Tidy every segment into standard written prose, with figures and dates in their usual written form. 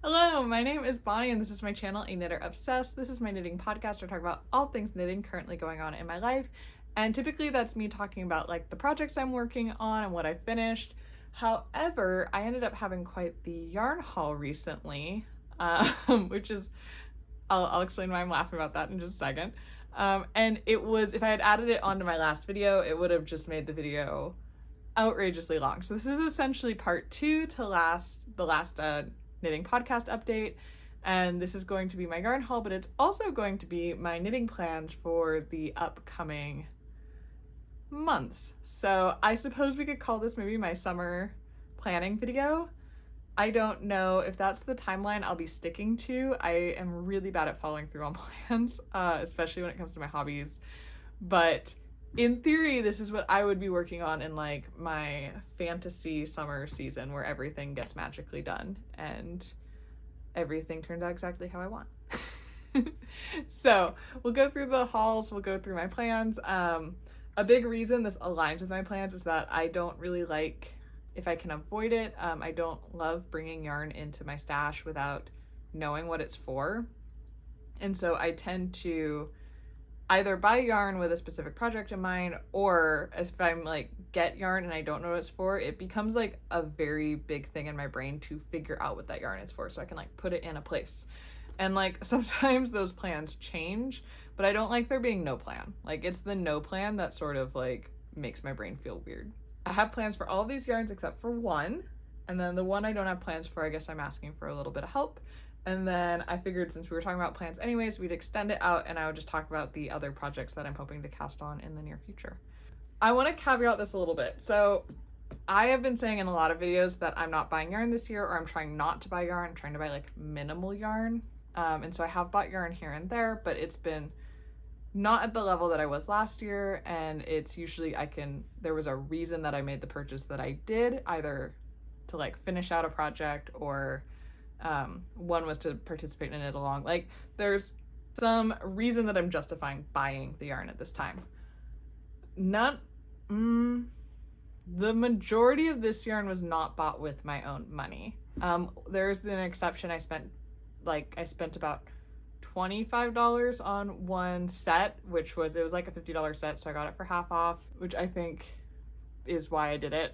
Hello, my name is Bonnie and this is my channel, A Knitter Obsessed. This is my knitting podcast where I talk about all things knitting currently going on in my life. And typically that's me talking about like the projects I'm working on and what I finished. However, I ended up having quite the yarn haul recently, which is, I'll explain why I'm laughing about that in just a second. And it was, if I had added it onto my last video, it would have just made the video outrageously long. So this is essentially part two to the last knitting podcast update, and this is going to be my yarn haul, but it's also going to be my knitting plans for the upcoming months. So I suppose we could call this maybe my summer planning video. I don't know if that's the timeline I'll be sticking to. I am really bad at following through on plans, especially when it comes to my hobbies, but in theory, this is what I would be working on in like my fantasy summer season where everything gets magically done and everything turns out exactly how I want. So we'll go through the hauls, we'll go through my plans. A big reason this aligns with my plans is that I don't really like, if I can avoid it, I don't love bringing yarn into my stash without knowing what it's for. And so I tend to either buy yarn with a specific project in mind, or if I'm like get yarn and I don't know what it's for, it becomes like a very big thing in my brain to figure out what that yarn is for so I can like put it in a place. And like sometimes those plans change, but I don't like there being no plan. Like it's the no plan that sort of like makes my brain feel weird. I have plans for all of these yarns except for one, and then the one I don't have plans for, I guess I'm asking for a little bit of help. And then I figured since we were talking about plans anyways, we'd extend it out and I would just talk about the other projects that I'm hoping to cast on in the near future. I want to caveat this a little bit. So I have been saying in a lot of videos that I'm not buying yarn this year, or I'm trying not to buy yarn. I'm trying to buy like minimal yarn. And so I have bought yarn here and there, but it's been not at the level that I was last year. And it's usually there was a reason that I made the purchase that I did, either to like finish out a project or one was to participate in it along. Like there's some reason that I'm justifying buying the yarn at this time. The majority of this yarn was not bought with my own money. There's an exception. I spent about $25 on one set, it was like a $50 set, so I got it for half off, which I think is why I did it.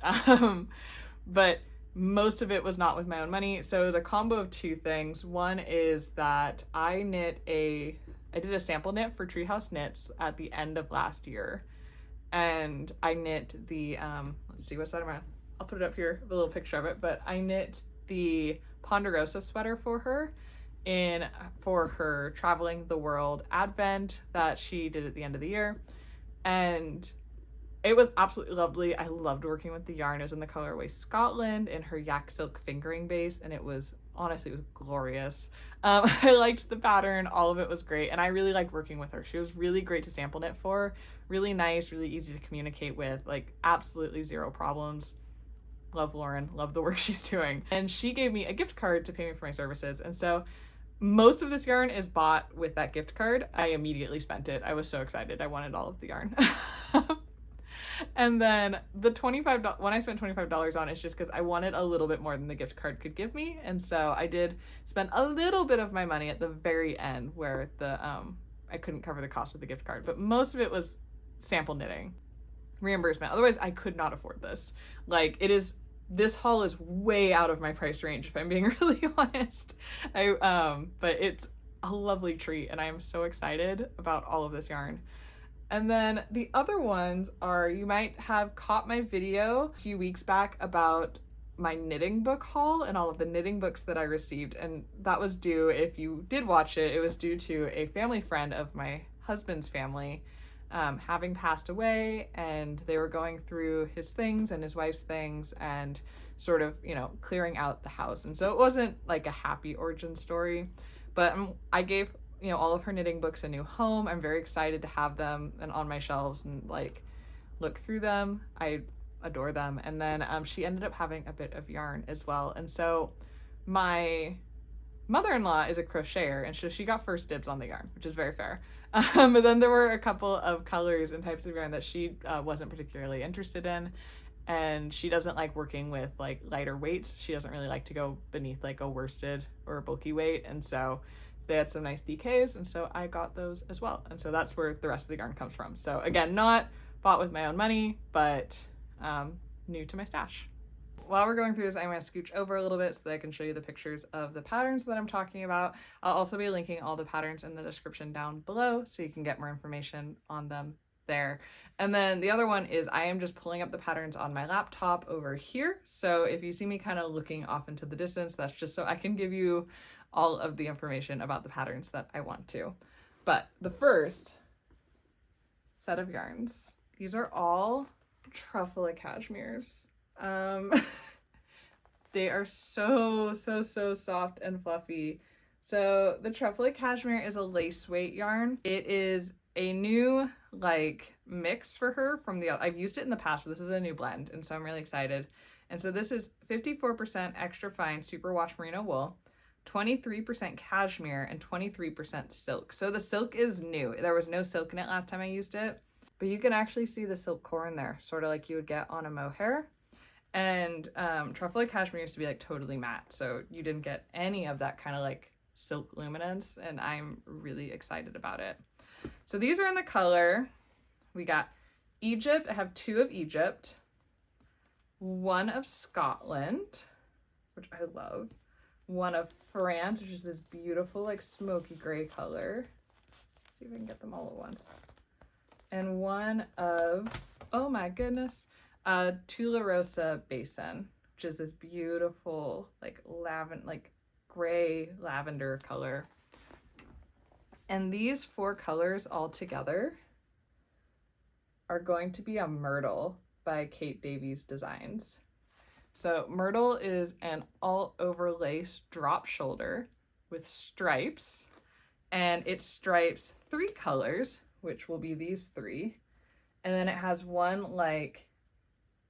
But most of it was not with my own money. So it was a combo of two things. One is that I did a sample knit for Treehouse Knits at the end of last year. And I knit the, let's see, what side am I on? I'll put it up here, the little picture of it, but I knit the Ponderosa sweater for her for her Traveling the World Advent that she did at the end of the year. And it was absolutely lovely. I loved working with the yarn. It was in the colorway Scotland in her yak silk fingering base, and it was glorious. I liked the pattern. All of it was great, and I really liked working with her. She was really great to sample knit for. Really nice, really easy to communicate with, like absolutely zero problems. Love Lauren, love the work she's doing. And she gave me a gift card to pay me for my services, and so most of this yarn is bought with that gift card. I immediately spent it. I was so excited. I wanted all of the yarn. And then the $25, when I spent $25 on it, it's just because I wanted a little bit more than the gift card could give me. And so I did spend a little bit of my money at the very end where I couldn't cover the cost of the gift card, but most of it was sample knitting reimbursement. Otherwise I could not afford this. Like this haul is way out of my price range if I'm being really honest. But it's a lovely treat and I am so excited about all of this yarn. And then the other ones are, you might have caught my video a few weeks back about my knitting book haul and all of the knitting books that I received. And that was due, if you did watch it, it was due to a family friend of my husband's family having passed away, and they were going through his things and his wife's things and sort of, clearing out the house. And so it wasn't like a happy origin story, but I gave all of her knitting books a new home. I'm very excited to have them and on my shelves and like look through them. I adore them. And then she ended up having a bit of yarn as well. And so my mother-in-law is a crocheter, and so she got first dibs on the yarn, which is very fair. But then there were a couple of colors and types of yarn that she wasn't particularly interested in. and she doesn't like working with like lighter weights. She doesn't really like to go beneath like a worsted or a bulky weight, and so they had some nice DKs, and so I got those as well. And so that's where the rest of the yarn comes from. So again, not bought with my own money, but new to my stash. While we're going through this, I'm going to scooch over a little bit so that I can show you the pictures of the patterns that I'm talking about. I'll also be linking all the patterns in the description down below so you can get more information on them there. And then the other one is I am just pulling up the patterns on my laptop over here. So if you see me kind of looking off into the distance, that's just so I can give you all of the information about the patterns that I want to. But the first set of yarns, these are all truffle cashmeres. They are so soft and fluffy. So the truffle cashmere is a lace weight yarn. It is a new like mix for her from the, I've used it in the past, but this is a new blend, and so I'm really excited. And so this is 54% extra fine superwash merino wool, 23% cashmere, and 23% silk. So the silk is new. There was no silk in it last time I used it, but you can actually see the silk core in there, sort of like you would get on a mohair. And truffle cashmere used to be like totally matte, so you didn't get any of that kind of like silk luminance, and I'm really excited about it. So these are in the color, we got Egypt. I have 2 of Egypt, 1 of Scotland, which I love, 1 of France, which is this beautiful like smoky gray color. Let's see if I can get them all at once. And 1 of, oh my goodness, Tularosa Basin, which is this beautiful like gray lavender color. And these 4 colors all together are going to be a Myrtle by Kate Davies Designs. So Myrtle is an all over lace drop shoulder with stripes, and it stripes 3 colors, which will be these 3. And then it has 1 like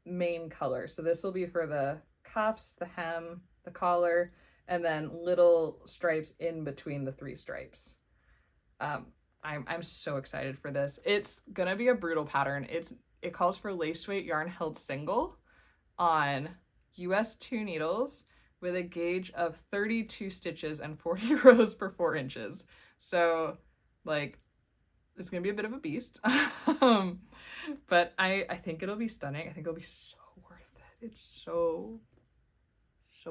main color. So this will be for the cuffs, the hem, the collar, and then little stripes in between the 3 stripes. I'm so excited for this. It's gonna be a brutal pattern. It calls for lace weight yarn held single on US 2 needles with a gauge of 32 stitches and 40 rows per 4 inches. So like it's gonna be a bit of a beast. But I think it'll be stunning. I think it'll be so worth it. It's so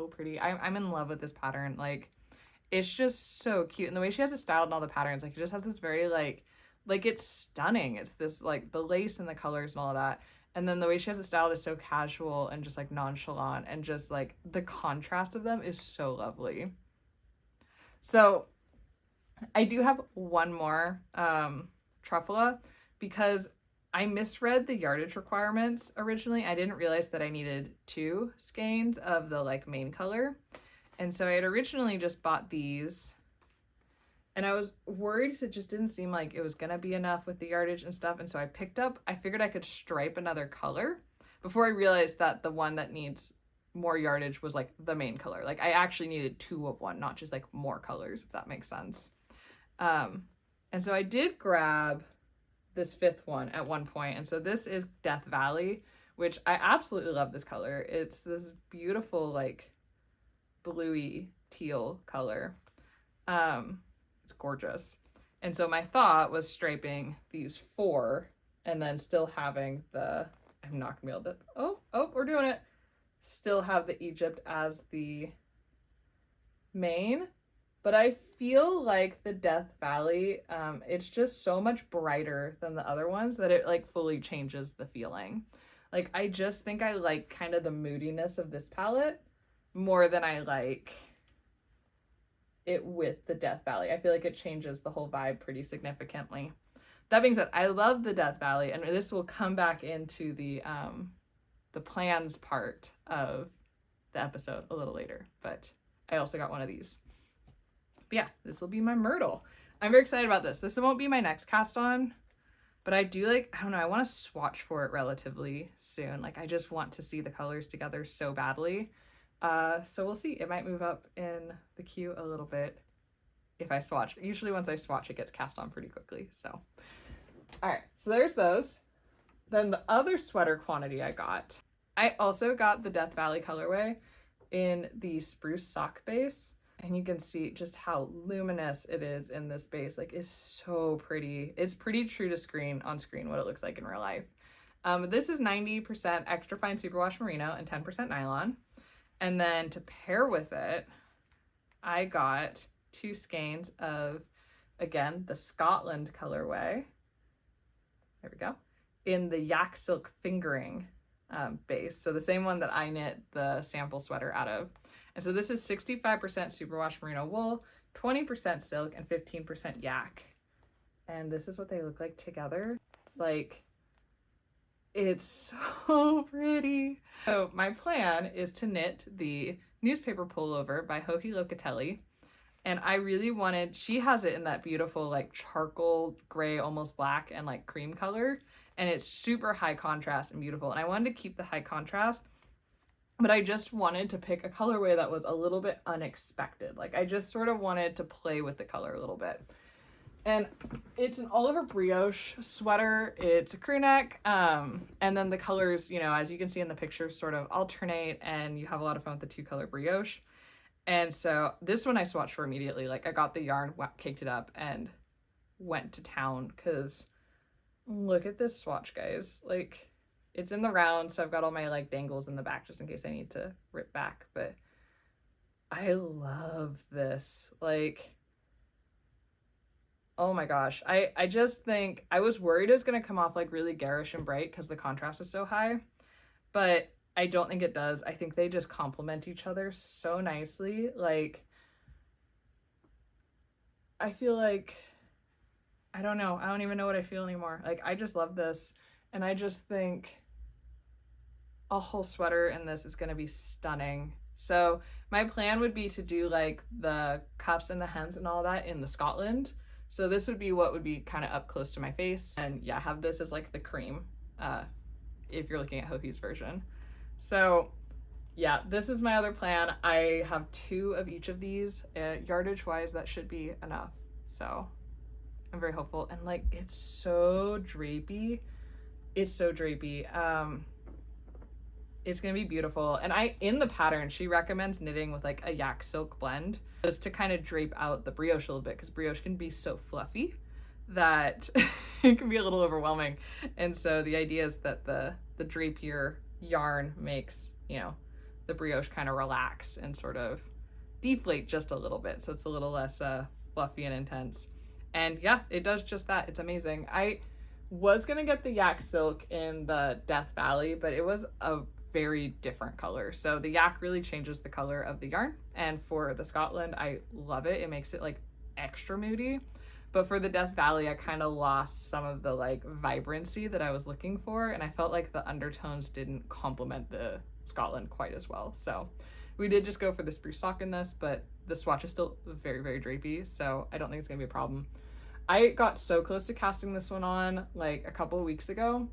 pretty. I'm in love with this pattern. Like it's just so cute, and the way she has it styled and all the patterns, like it just has this very like it's stunning. It's this like the lace and the colors and all of that, and then the way she has it styled is so casual and just like nonchalant, and just like the contrast of them is so lovely. So I do have 1 more truffle, because I misread the yardage requirements originally. I didn't realize that I needed 2 skeins of the like main color. And so I had originally just bought these, and I was worried because it just didn't seem like it was gonna be enough with the yardage and stuff. And so I figured I could stripe another color before I realized that the one that needs more yardage was like the main color. Like I actually needed 2 of one, not just like more colors, if that makes sense. And so I did grab this 5th one at one point. And so this is Death Valley, which I absolutely love this color. It's this beautiful like bluey teal color. It's gorgeous. And so my thought was striping these 4 and then still having I'm not gonna be able to, oh, we're doing it. Still have the Egypt as the main, but I feel like the Death Valley, it's just so much brighter than the other ones that it like fully changes the feeling. Like I just think I like kind of the moodiness of this palette more than I like it with the Death Valley. I feel like it changes the whole vibe pretty significantly. That being said, I love the Death Valley, and this will come back into the plans part of the episode a little later, but I also got one of these. But yeah, this will be my Myrtle. I'm very excited about this. This won't be my next cast on, but I do like, I don't know, I want to swatch for it relatively soon. Like I just want to see the colors together so badly. So we'll see. It might move up in the queue a little bit if I swatch. Usually once I swatch, it gets cast on pretty quickly. So, all right, so there's those. Then the other sweater quantity I got I also got the Death Valley colorway in the spruce sock base, and you can see just how luminous it is in this base. Like, it's so pretty. It's pretty true to screen on screen what it looks like in real life. This is 90% extra fine superwash merino and 10% nylon. And then to pair with it, I got 2 skeins of, again, the Scotland colorway. There we go. In the yak silk fingering base. So the same one that I knit the sample sweater out of. And so this is 65% superwash merino wool, 20% silk, and 15% yak. And this is what they look like together. Like, it's so pretty. So my plan is to knit the newspaper pullover by Hohi Locatelli. And I really wanted, she has it in that beautiful like charcoal gray, almost black, and like cream color. And it's super high contrast and beautiful. And I wanted to keep the high contrast, but I just wanted to pick a colorway that was a little bit unexpected. Like, I just sort of wanted to play with the color a little bit. And it's an all over brioche sweater. It's a crew neck. And then the colors, you know, as you can see in the picture, sort of alternate, and you have a lot of fun with the 2-color brioche. And so this one I swatched for immediately. Like, I got the yarn, caked it up, and went to town, because look at this swatch, guys. Like, it's in the round, so I've got all my like dangles in the back just in case I need to rip back. But I love this. Like, oh my gosh. I just think, I was worried it was going to come off like really garish and bright because the contrast is so high, but I don't think it does. I think they just complement each other so nicely. Like, I feel like, I don't know. I don't even know what I feel anymore. Like, I just love this. And I just think a whole sweater in this is going to be stunning. So my plan would be to do like the cuffs and the hems and all that in the Scotland. So this would be what would be kind of up close to my face. And yeah, have this as like the cream, if you're looking at Hohi's version. So yeah, this is my other plan. I have 2 of each of these. Yardage wise, that should be enough. So I'm very hopeful. And like, it's so drapey. It's so drapey. It's gonna be beautiful. And in the pattern, she recommends knitting with like a yak silk blend just to kind of drape out the brioche a little bit, because brioche can be so fluffy that it can be a little overwhelming. And so the idea is that the drapier yarn makes, you know, the brioche kind of relax and sort of deflate just a little bit, so it's a little less fluffy and intense. And yeah, it does just that. It's amazing. I was gonna get the yak silk in the Death Valley, but it was a very different color. So the yak really changes the color of the yarn, and for the Scotland, I love it. It makes it like extra moody. But for the Death Valley, I kind of lost some of the like vibrancy that I was looking for, and I felt like the undertones didn't complement the Scotland quite as well. So we did just go for the spruce sock in this, but the swatch is still very, very drapey, so I don't think it's gonna be a problem. I got so close to casting this one on like a couple days ago,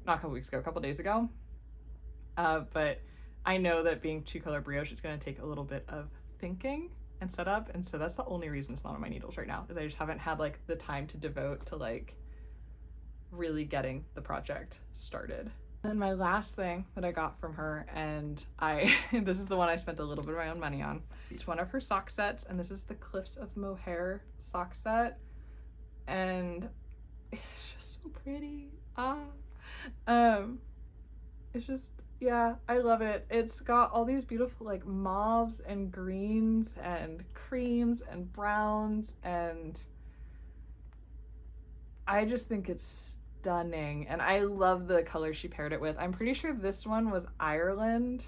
but I know that being 2-color brioche, it's gonna take a little bit of thinking and setup, and so that's the only reason it's not on my needles right now, is I just haven't had like the time to devote to like really getting the project started. Then my last thing that I got from her, and this is the one I spent a little bit of my own money on. It's one of her sock sets, and this is the Cliffs of Mohair sock set, and it's just so pretty. It's just, yeah, I love it. It's got all these beautiful like mauves and greens and creams and browns, and I just think it's stunning. And I love the color she paired it with. I'm pretty sure this one was Ireland,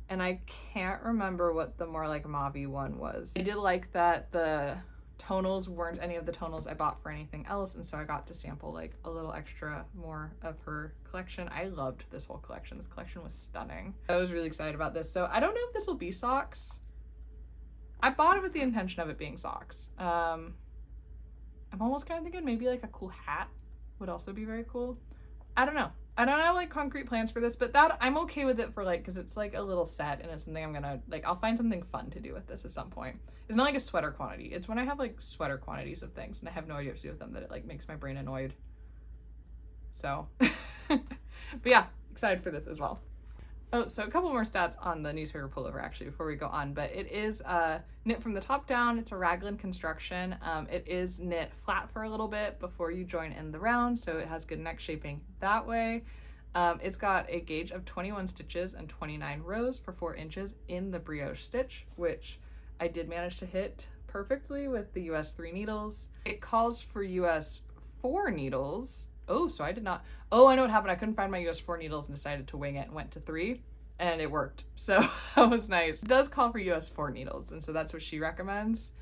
and I can't remember what the more like mauve-y one was. I did like that the tonals weren't any of the tonals I bought for anything else, and so I got to sample like a little extra more of her collection. I loved this whole collection. This collection was stunning. I was really excited about this. So I don't know if this will be socks. I bought it with the intention of it being socks. I'm almost kind of thinking maybe like a cool hat would also be very cool. I don't know. I don't have like concrete plans for this, but that I'm okay with it for like, because it's like a little set and it's something I'm gonna like, I'll find something fun to do with this at some point. It's not like a sweater quantity. It's when I have like sweater quantities of things and I have no idea what to do with them that it like makes my brain annoyed. So, but yeah, excited for this as well. Oh, so a couple more stats on the newspaper pullover actually before we go on, but it is knit from the top down. It's a raglan construction. It is knit flat for a little bit before you join in the round, so it has good neck shaping that way. It's got a gauge of 21 stitches and 29 rows per 4 inches in the brioche stitch, which I did manage to hit perfectly with the US 3 needles. It calls for US 4 needles. Oh, so I did not. Oh, I know what happened. I couldn't find my US 4 needles and decided to wing it and went to 3, and it worked. So that was nice. It does call for US 4 needles, and so that's what she recommends.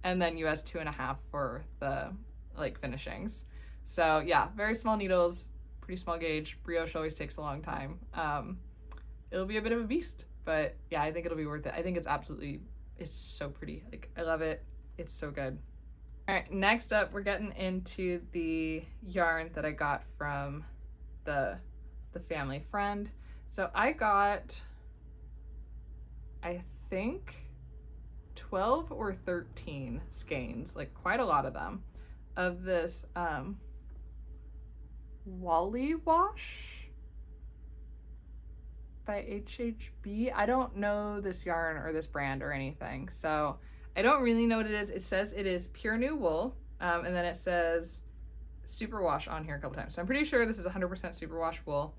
And then US 2.5 for the like finishings. So yeah, very small needles, pretty small gauge. Brioche always takes a long time. It'll be a bit of a beast, but yeah, I think it'll be worth it. I think it's so pretty. Like, I love it. It's so good. All right, next up, we're getting into the yarn that I got from the family friend. So I got, I think, 12 or 13 skeins, like quite a lot of them, of this Wally Wash by HHB. I don't know this yarn or this brand or anything, so I don't really know what it is. It says it is pure new wool, and then it says superwash on here a couple times. So I'm pretty sure this is 100% superwash wool.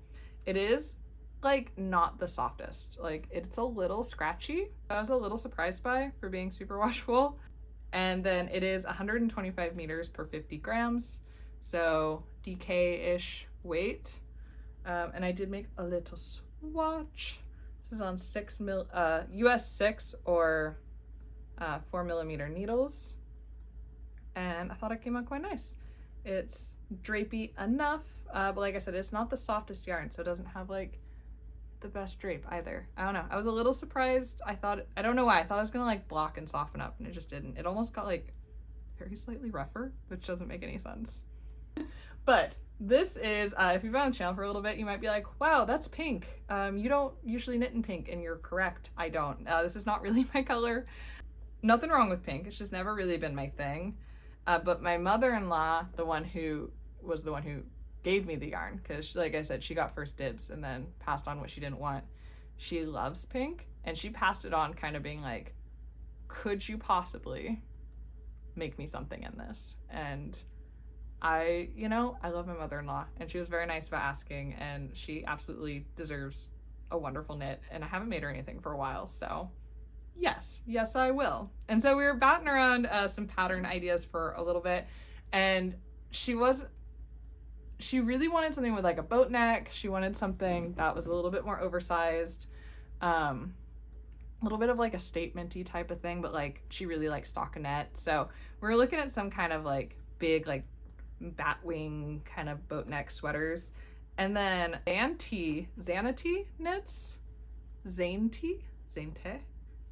It is like not the softest. Like, it's a little scratchy. I was a little surprised by for being superwash wool. And then it is 125 meters per 50 grams. So DK-ish weight. And I did make a little swatch. This is on US 6 or 4mm needles. And I thought it came out quite nice. It's drapey enough, but like I said, it's not the softest yarn, so it doesn't have like the best drape either. I don't know. I was a little surprised. I don't know why. I thought I was gonna like block and soften up, and it just didn't. It almost got like very slightly rougher, which doesn't make any sense. But this is, if you've been on the channel for a little bit, you might be like, wow, that's pink. You don't usually knit in pink, and you're correct. I don't. This is not really my color. Nothing wrong with pink. It's just never really been my thing. But my mother-in-law, the one who gave me the yarn, because like I said, she got first dibs and then passed on what she didn't want. She loves pink, and she passed it on kind of being like, could you possibly make me something in this? And I love my mother-in-law, and she was very nice about asking, and she absolutely deserves a wonderful knit, and I haven't made her anything for a while, so yes, I will. And so we were batting around some pattern ideas for a little bit, and she really wanted something with like a boat neck. She wanted something that was a little bit more oversized, a little bit of like a statement-y type of thing, but like she really likes stockinette. So we're looking at some kind of like big like bat wing kind of boat neck sweaters. And then Zanete knits, Zanete.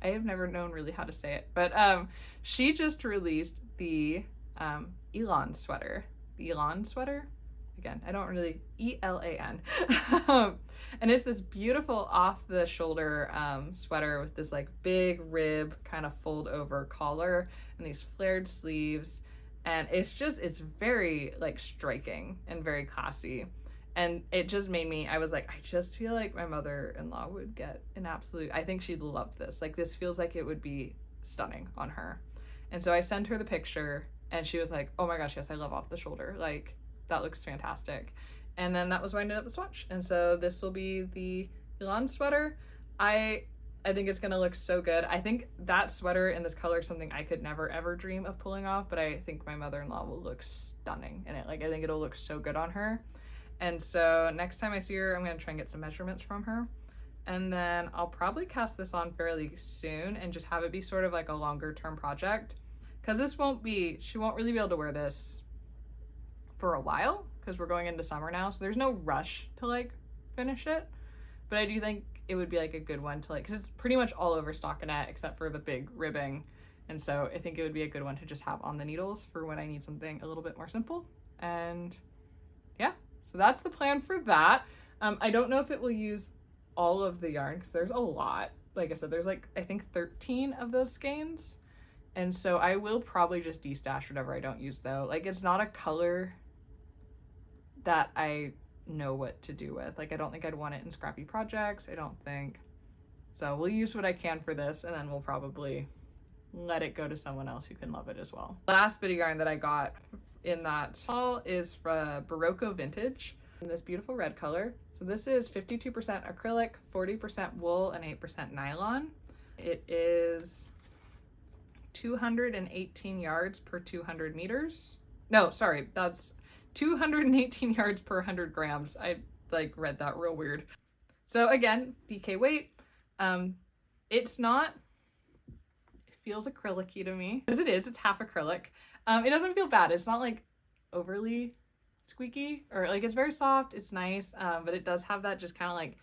I have never known really how to say it, but she just released the Elan Sweater. The Elan Sweater? Again, I don't really, E-L-A-N. And it's this beautiful off-the-shoulder sweater with this like big rib kind of fold-over collar and these flared sleeves. And it's very like striking and very classy. And it just made me, I was like, I just feel like my mother-in-law would get an absolute, I think she'd love this. Like, this feels like it would be stunning on her. And so I sent her the picture, and she was like, oh my gosh, yes, I love off the shoulder. Like, that looks fantastic. And then that was why I knit up the swatch. And so this will be the Elan sweater. I think it's gonna look so good. I think that sweater in this color is something I could never ever dream of pulling off, but I think my mother-in-law will look stunning in it. Like, I think it'll look so good on her. And so next time I see her, I'm going to try and get some measurements from her. And then I'll probably cast this on fairly soon and just have it be sort of like a longer term project. Because she won't really be able to wear this for a while, because we're going into summer now. So there's no rush to like finish it. But I do think it would be like a good one to like, because it's pretty much all over stockinette except for the big ribbing. And so I think it would be a good one to just have on the needles for when I need something a little bit more simple. And yeah. So that's the plan for that. I don't know if it will use all of the yarn because there's a lot. Like I said, there's like, I think 13 of those skeins. And so I will probably just destash whatever I don't use though. Like, it's not a color that I know what to do with. Like, I don't think I'd want it in scrappy projects. I don't think. So we'll use what I can for this, and then we'll probably let it go to someone else who can love it as well. The last bit of yarn that I got in that haul is from Berroco Vintage in this beautiful red color. So this is 52% acrylic, 40% wool, and 8% nylon. It is 218 yards per 200 meters. No, sorry, that's 218 yards per 100 grams. I like read that real weird. So again, DK weight. It's not, it feels acrylic-y to me. As it is, it's half acrylic. It doesn't feel bad. It's not like overly squeaky, or like, it's very soft, it's nice, but it does have that just kind of like,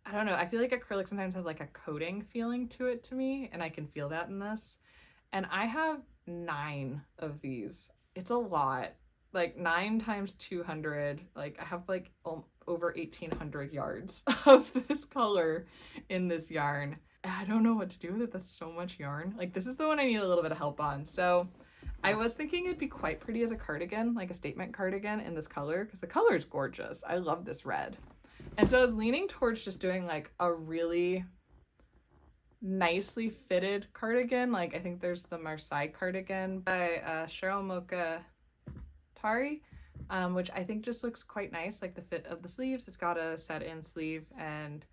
I don't know, I feel like acrylic sometimes has like a coating feeling to it to me, and I can feel that in this. And I have 9 of these. It's a lot. Like 9 times 200, like I have like over 1,800 yards of this color in this yarn. I don't know what to do with it. That's so much yarn. Like, this is the one I need a little bit of help on. So I was thinking it'd be quite pretty as a cardigan, like a statement cardigan in this color, because the color is gorgeous. I love this red. And so I was leaning towards just doing like a really nicely fitted cardigan. Like, I think there's the Marseille cardigan by Cheryl Mokhtari, which I think just looks quite nice. Like the fit of the sleeves, it's got a set-in sleeve and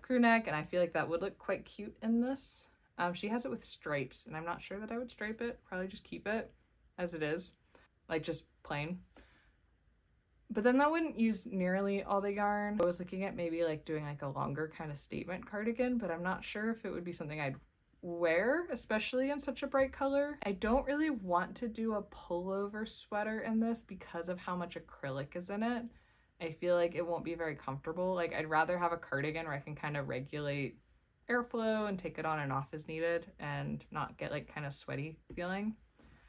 crew neck, and I feel like that would look quite cute in this. She has it with stripes, and I'm not sure that I would stripe it. Probably just keep it as it is, like just plain. But then that wouldn't use nearly all the yarn. I was looking at maybe like doing like a longer kind of statement cardigan, but I'm not sure if it would be something I'd wear, especially in such a bright color. I don't really want to do a pullover sweater in this because of how much acrylic is in it. I feel like it won't be very comfortable. Like, I'd rather have a cardigan where I can kind of regulate airflow and take it on and off as needed and not get like kind of sweaty feeling.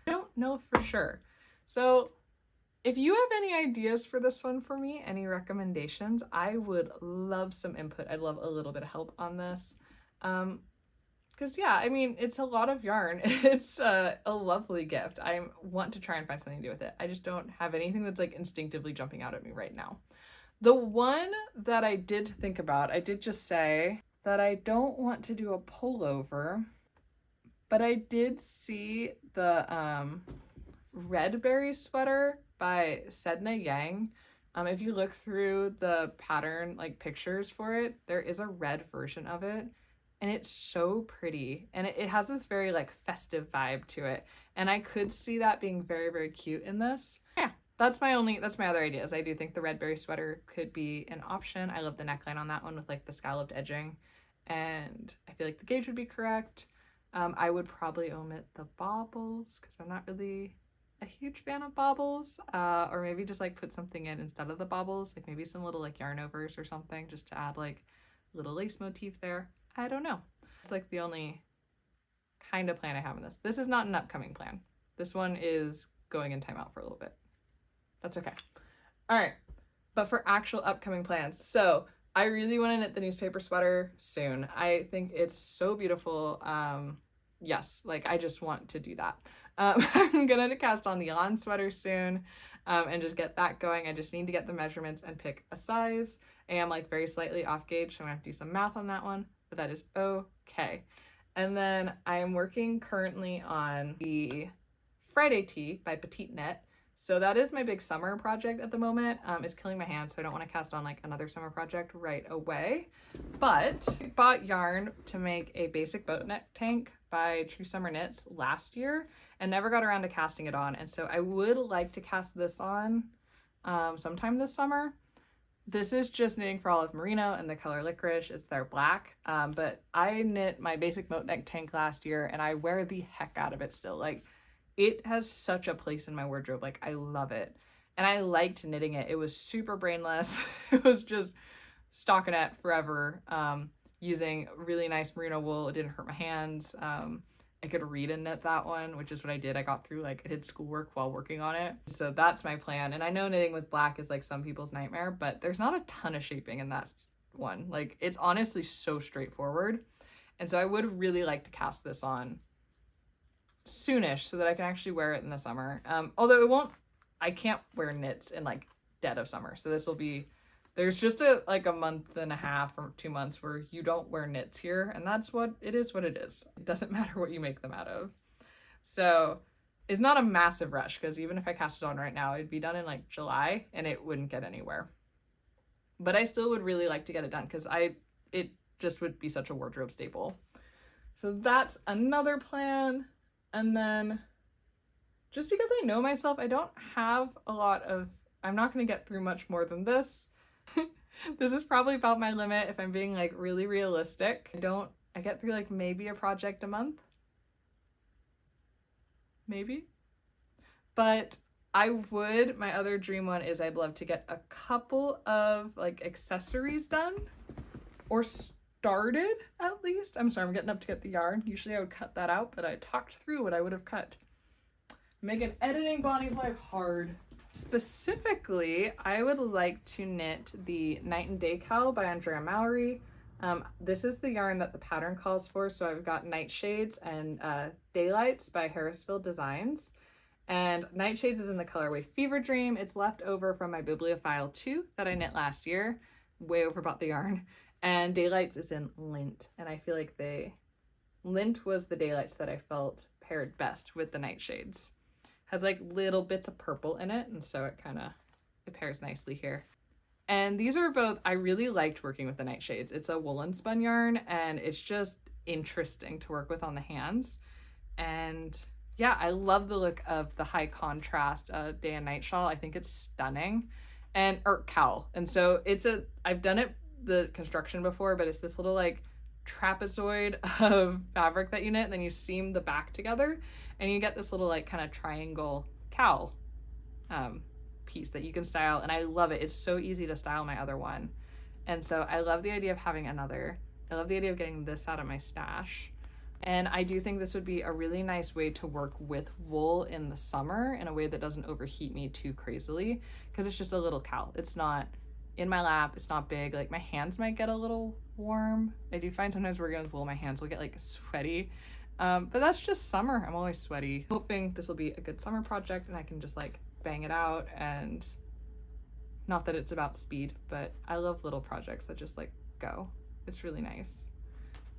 I don't know for sure. So if you have any ideas for this one for me, any recommendations, I would love some input. I'd love a little bit of help on this. Because yeah, I mean, it's a lot of yarn. It's a lovely gift. I want to try and find something to do with it. I just don't have anything that's like instinctively jumping out at me right now. The one that I did think about, I did just say that I don't want to do a pullover, but I did see the Redberry sweater by Sedna Yang. If you look through the pattern like pictures for it, there is a red version of it, and it's so pretty, and it has this very like festive vibe to it, and I could see that being very, very cute in this. Yeah, that's my other ideas. I do think the Redberry sweater could be an option. I love the neckline on that one with like the scalloped edging, and I feel like the gauge would be correct. I would probably omit the baubles because I'm not really a huge fan of baubles, or maybe just like put something in instead of the baubles, like maybe some little like yarn overs or something, just to add like a little lace motif there. I don't know. It's like the only kind of plan I have in this. This is not an upcoming plan. This one is going in timeout for a little bit. That's okay. All right, but for actual upcoming plans, so I really want to knit the newspaper sweater soon. I think it's so beautiful. Yes, like I just want to do that. I'm gonna cast on the Elan Sweater soon, and just get that going. I just need to get the measurements and pick a size. I am like very slightly off gauge, so I'm gonna have to do some math on that one, but that is okay. And then I am working currently on the Friday tee by Petit Knit. So that is my big summer project at the moment. It's killing my hands, so I don't want to cast on like another summer project right away. But I bought yarn to make a basic boat neck tank by True Summer Knits last year and never got around to casting it on. And so I would like to cast this on sometime this summer. This is just knitting for Olive Merino and the color Licorice. It's their black. But I knit my basic boat neck tank last year and I wear the heck out of it still. Like, it has such a place in my wardrobe. Like, I love it. And I liked knitting it. It was super brainless. It was just stockinette forever, using really nice merino wool. It didn't hurt my hands. I could read and knit that one, which is what I did. I got through, like, I did schoolwork while working on it. So that's my plan. And I know knitting with black is like some people's nightmare, but there's not a ton of shaping in that one. Like, it's honestly so straightforward. And so I would really like to cast this on soonish so that I can actually wear it in the summer. Although I can't wear knits in like dead of summer. So this will be, there's just like a month and a half or 2 months where you don't wear knits here, and that's what it is. It doesn't matter what you make them out of. So it's not a massive rush, because even if I cast it on right now, it'd be done in like July and it wouldn't get anywhere. But I still would really like to get it done, because it just would be such a wardrobe staple. So that's another plan. And then just because I know myself, I don't have a lot of, I'm not going to get through much more than this. This is probably about my limit if I'm being like really realistic. I get through like maybe a project a month. Maybe. But my other dream one is I'd love to get a couple of like accessories done, or started at least. I'm sorry, I'm getting up to get the yarn. Usually I would cut that out, but I talked through what I would have cut. Making editing Bonnie's life hard. Specifically, I would like to knit the Night and Day Cowl by Andrea Mowry. This is the yarn that the pattern calls for, so I've got Nightshades and Daylights by Harrisville Designs. And Nightshades is in the colorway Fever Dream. It's left over from my Bibliophile 2 that I knit last year. Way overbought the yarn. And Daylights is in Lint, and I feel like Lint was the Daylights that I felt paired best with the Nightshades. Has like little bits of purple in it, and so it pairs nicely here. And these are both, I really liked working with the Nightshades. It's a woolen spun yarn, and it's just interesting to work with on the hands. And yeah, I love the look of the high contrast day and night shawl. I think it's stunning. Or cowl. And so I've done the construction before, but it's this little like trapezoid of fabric that you knit, and then you seam the back together, and you get this little like kind of triangle cowl piece that you can style, and I love it. It's so easy to style my other one, and so I love the idea of having another. I love the idea of getting this out of my stash, and I do think this would be a really nice way to work with wool in the summer in a way that doesn't overheat me too crazily, because it's just a little cowl. It's not in my lap, it's not big. Like my hands might get a little warm. I do find sometimes working with wool, my hands will get like sweaty. But that's just summer. I'm always sweaty. Hoping this will be a good summer project and I can just like bang it out. And not that it's about speed, but I love little projects that just like go. It's really nice.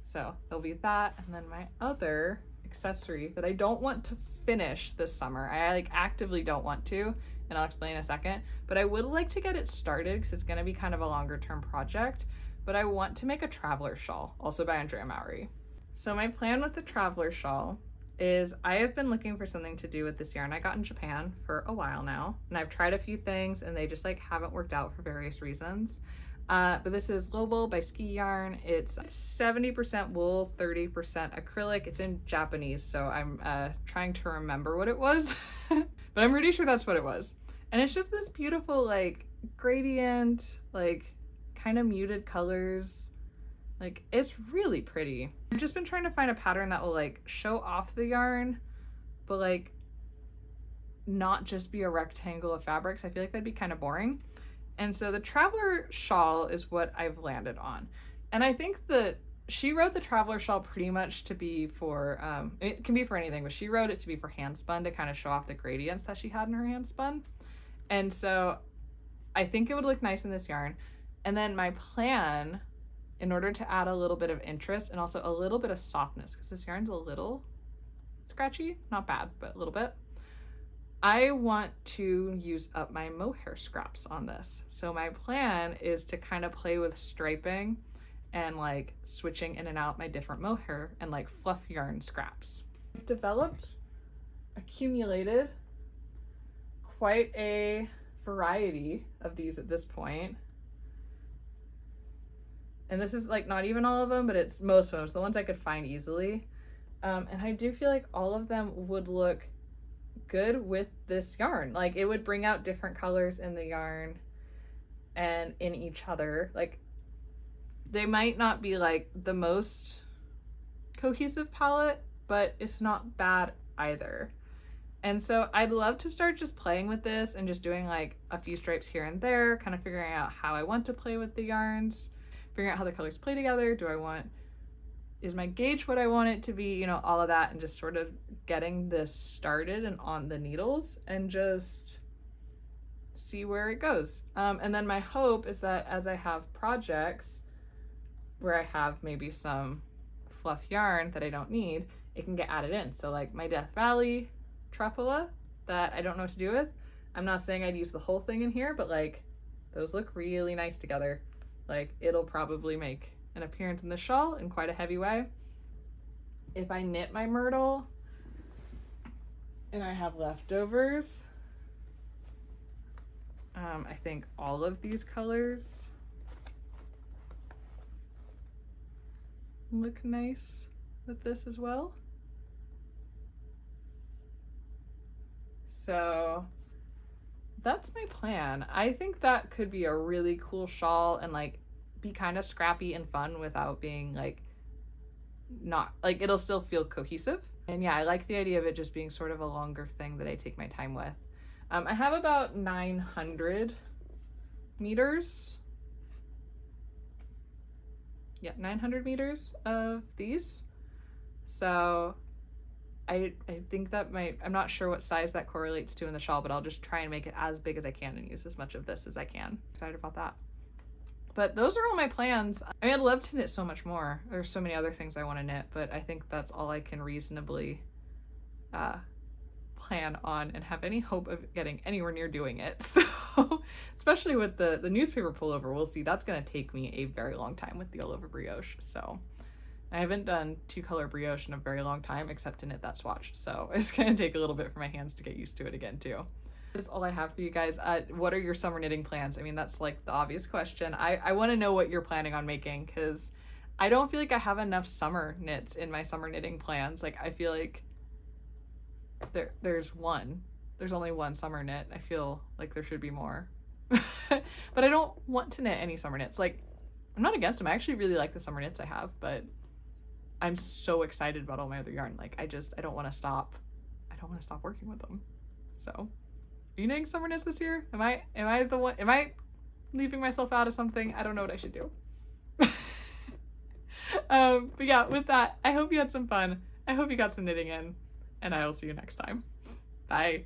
So there'll be that. And then my other accessory that I don't want to finish this summer, I like actively don't want to, and I'll explain in a second, but I would like to get it started because it's going to be kind of a longer term project. But I want to make a traveler shawl, also by Andrea Mowry. So my plan with the traveler shawl is I have been looking for something to do with this yarn I got in Japan for a while now, and I've tried a few things and they just like haven't worked out for various reasons. But this is Global by Ski Yarn. It's 70% wool, 30% acrylic. It's in Japanese, so I'm trying to remember what it was, but I'm pretty sure that's what it was. And it's just this beautiful like gradient, like kind of muted colors. Like it's really pretty. I've just been trying to find a pattern that will like show off the yarn, but like not just be a rectangle of fabrics. I feel like that'd be kind of boring. And so the traveler shawl is what I've landed on. And I think that she wrote the traveler shawl pretty much to be for, it can be for anything, but she wrote it to be for hand spun, to kind of show off the gradients that she had in her hand spun. And so I think it would look nice in this yarn. And then my plan, in order to add a little bit of interest and also a little bit of softness, because this yarn's a little scratchy, not bad, but a little bit, I want to use up my mohair scraps on this. So my plan is to kind of play with striping and like switching in and out my different mohair and like fluff yarn scraps. I've accumulated quite a variety of these at this point. And this is like not even all of them, but it's most of them. It's the ones I could find easily. And I do feel like all of them would look good with this yarn. Like it would bring out different colors in the yarn and in each other. Like they might not be like the most cohesive palette, but it's not bad either. And so I'd love to start just playing with this and just doing like a few stripes here and there, kind of figuring out how I want to play with the yarns, figuring out how the colors play together. Is my gauge what I want it to be, you know, all of that, and just sort of getting this started and on the needles and just see where it goes. And then my hope is that as I have projects where I have maybe some fluff yarn that I don't need, it can get added in. So like my Death Valley Truffula that I don't know what to do with, I'm not saying I'd use the whole thing in here, but like those look really nice together. Like it'll probably make an appearance in the shawl in quite a heavy way. If I knit my Myrtle and I have leftovers, I think all of these colors look nice with this as well. So that's my plan. I think that could be a really cool shawl and like be kind of scrappy and fun without being like not like, it'll still feel cohesive. And yeah, I like the idea of it just being sort of a longer thing that I take my time with. I have about 900 meters. Yeah, 900 meters of these. So I think that might, I'm not sure what size that correlates to in the shawl, but I'll just try and make it as big as I can and use as much of this as I can. Excited about that. But those are all my plans. I mean, I'd love to knit so much more. There's so many other things I want to knit, but I think that's all I can reasonably plan on and have any hope of getting anywhere near doing it. So especially with the newspaper pullover, we'll see. That's going to take me a very long time with the all over brioche. So I haven't done 2-color brioche in a very long time except to knit that swatch. So it's going to take a little bit for my hands to get used to it again too. That's all I have for you guys. What are your summer knitting plans? I mean, that's like the obvious question. I want to know what you're planning on making, because I don't feel like I have enough summer knits in my summer knitting plans. Like I feel like there's only one summer knit. I feel like there should be more. But I don't want to knit any summer knits. Like I'm not against them. I actually really like the summer knits I have, but I'm so excited about all my other yarn. Like I don't want to stop. I don't want to stop working with them. So are you knitting summer knits this year? Am I leaving myself out of something? I don't know what I should do. But yeah, with that, I hope you had some fun. I hope you got some knitting in, and I will see you next time. Bye.